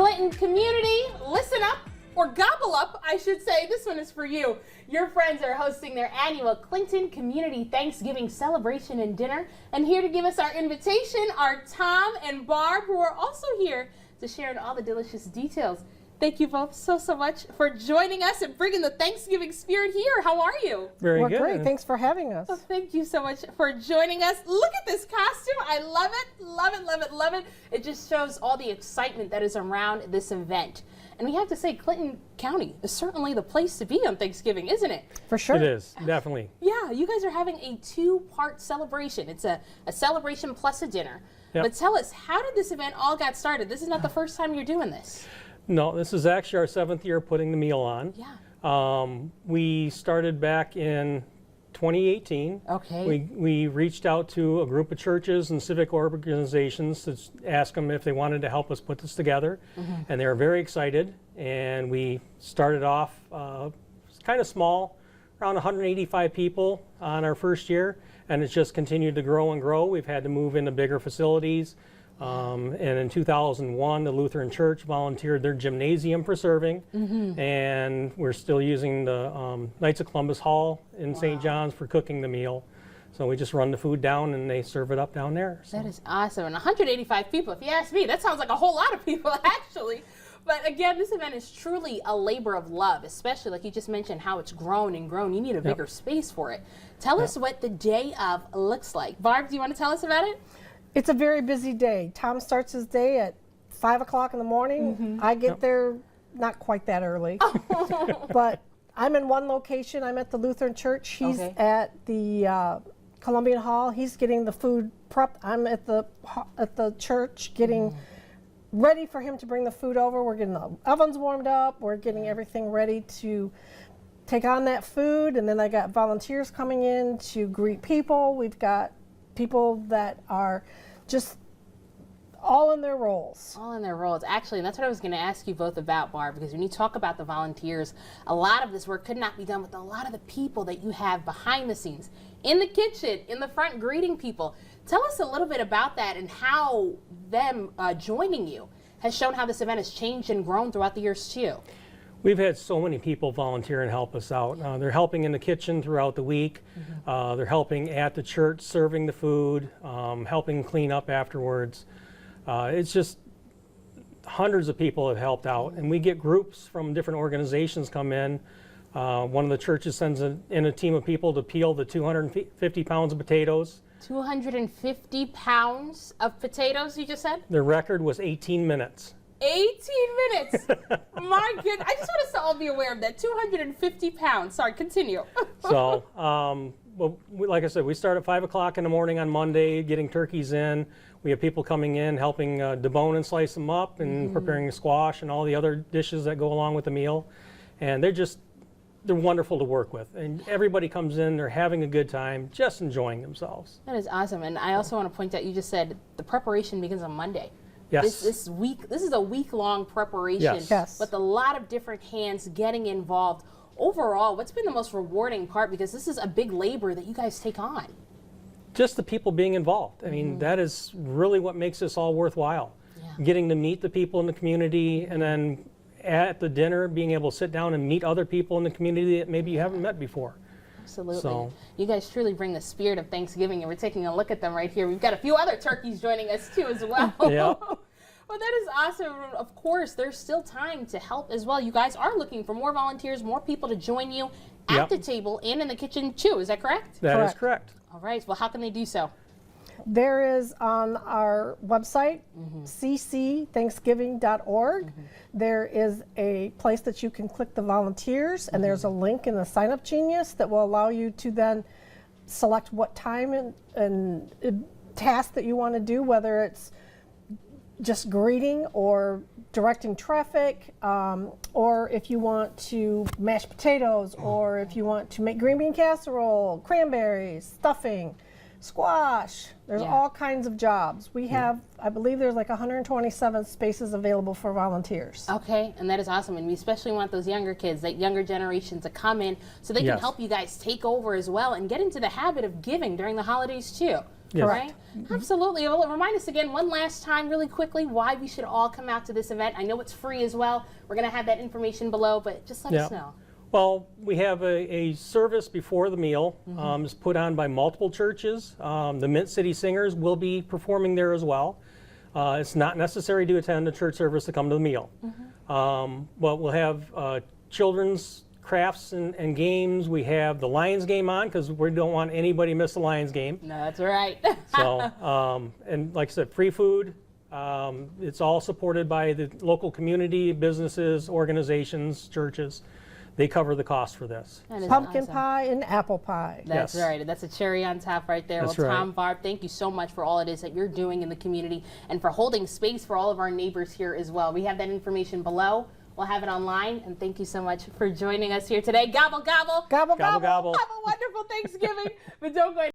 Clinton community, listen up, or gobble up, I should say. This one is for you. Your friends are hosting their annual Clinton Community Thanksgiving celebration and dinner. And here to give us our invitation are Tom and Barb, who are also here to share in all the delicious details. Thank you both so much for joining us and bringing the Thanksgiving spirit here. How are you? Very good. We're great. Thanks for having us. Well, thank you so much for joining us. Look at this costume. I love it, love it, love it, love it. It just shows all the excitement that is around this event. And we have to say, Clinton County is certainly the place to be on Thanksgiving, isn't it? For sure. It is, definitely. Yeah, you guys are having a two-part celebration. It's a celebration plus a dinner. Yep. But tell us, how did this event all got started? This is not the first time you're doing this. No, this is actually our 7th year putting the meal on. Yeah. We started back in 2018. Okay. We reached out to a group of churches and civic organizations to ask them if they wanted to help us put this together. And they were very excited. And we started off kind of small, around 185 people on our first year. And it's just continued to grow and grow. We've had to move into bigger facilities. And in 2001, the Lutheran Church volunteered their gymnasium for serving, and we're still using the Knights of Columbus Hall in St. John's for cooking the meal. So we just run the food down and they serve it up down there. So. That is awesome. And 185 people, if you ask me, that sounds like a whole lot of people, actually. But again, this event is truly a labor of love, especially like you just mentioned how it's grown and grown. You need a bigger space for it. Tell us what the day of looks like. Barb, do you want to tell us about it? It's a very busy day. Tom starts his day at 5 o'clock in the morning. I get there not quite that early, but I'm in one location. I'm at the Lutheran Church. He's at the Columbian Hall. He's getting the food prepped. I'm at the church getting ready for him to bring the food over. We're getting the ovens warmed up. We're getting everything ready to take on that food. And then I got volunteers coming in to greet people. We've got people that are just all in their roles. All in their roles. Actually, and that's what I was going to ask you both about, Barb, because when you talk about the volunteers, a lot of this work could not be done with a lot of the people that you have behind the scenes, in the kitchen, in the front, greeting people. Tell us a little bit about that and how them joining you has shown how this event has changed and grown throughout the years, too. We've had so many people volunteer and help us out. They're helping in the kitchen throughout the week. They're helping at the church, serving the food, helping clean up afterwards. It's just hundreds of people have helped out. And we get groups from different organizations come in. One of the churches sends in a team of people to peel the 250 pounds of potatoes. 250 pounds of potatoes, you just said? Their record was 18 minutes. 18 minutes. My goodness. I just want us to all be aware of that. 250 pounds. Sorry, continue. So, well, like I said, we start at 5 o'clock in the morning on Monday, getting turkeys in. We have people coming in, helping debone and slice them up and preparing the squash and all the other dishes that go along with the meal. And they're wonderful to work with. And everybody comes in, they're having a good time, just enjoying themselves. That is awesome. And I also want to point out, you just said the preparation begins on Monday. Yes. This is a week-long preparation with a lot of different hands getting involved. Overall, what's been the most rewarding part? Because this is a big labor that you guys take on. Just the people being involved. I mean, that is really what makes this all worthwhile. Yeah. Getting to meet the people in the community, and then at the dinner, being able to sit down and meet other people in the community that maybe you haven't met before. Absolutely. So, you guys truly bring the spirit of Thanksgiving, and we're taking a look at them right here. We've got a few other turkeys joining us too as well. Yeah. Well, that is awesome. Of course, there's still time to help as well. You guys are looking for more volunteers, more people to join you at the table and in the kitchen too. Is that correct? That is correct. All right. Well, how can they do so? There is on our website, ccthanksgiving.org. There is a place that you can click the volunteers, and there's a link in the Sign Up Genius that will allow you to then select what time and task that you want to do, whether it's just greeting or directing traffic, or if you want to mash potatoes, or if you want to make green bean casserole, cranberries, stuffing, squash. There's all kinds of jobs. We have, I believe there's like 127 spaces available for volunteers. Okay, and that is awesome. And we especially want those younger kids, that younger generation to come in so they can help you guys take over as well and get into the habit of giving during the holidays too. Yes. Right? Absolutely. Well, remind us again one last time really quickly why we should all come out to this event. I know it's free as well. We're going to have that information below, but just let us know. Well, we have a service before the meal. It's put on by multiple churches. The Mint City Singers will be performing there as well. It's not necessary to attend a church service to come to the meal. But we'll have children's crafts and games. We have the Lions game on because we don't want anybody to miss the Lions game. No, that's right. So, and like I said, free food. It's all supported by the local community, businesses, organizations, churches. They cover the cost for this. Pumpkin pie and apple pie. That's Yes. right. That's a cherry on top right there. That's Well, Tom, right. Barb, thank you so much for all it is that you're doing in the community and for holding space for all of our neighbors here as well. We have that information below. We'll have it online. And thank you so much for joining us here today. Gobble, gobble. Gobble, Gobble, gobble. gobble. Have a wonderful Thanksgiving. But don't go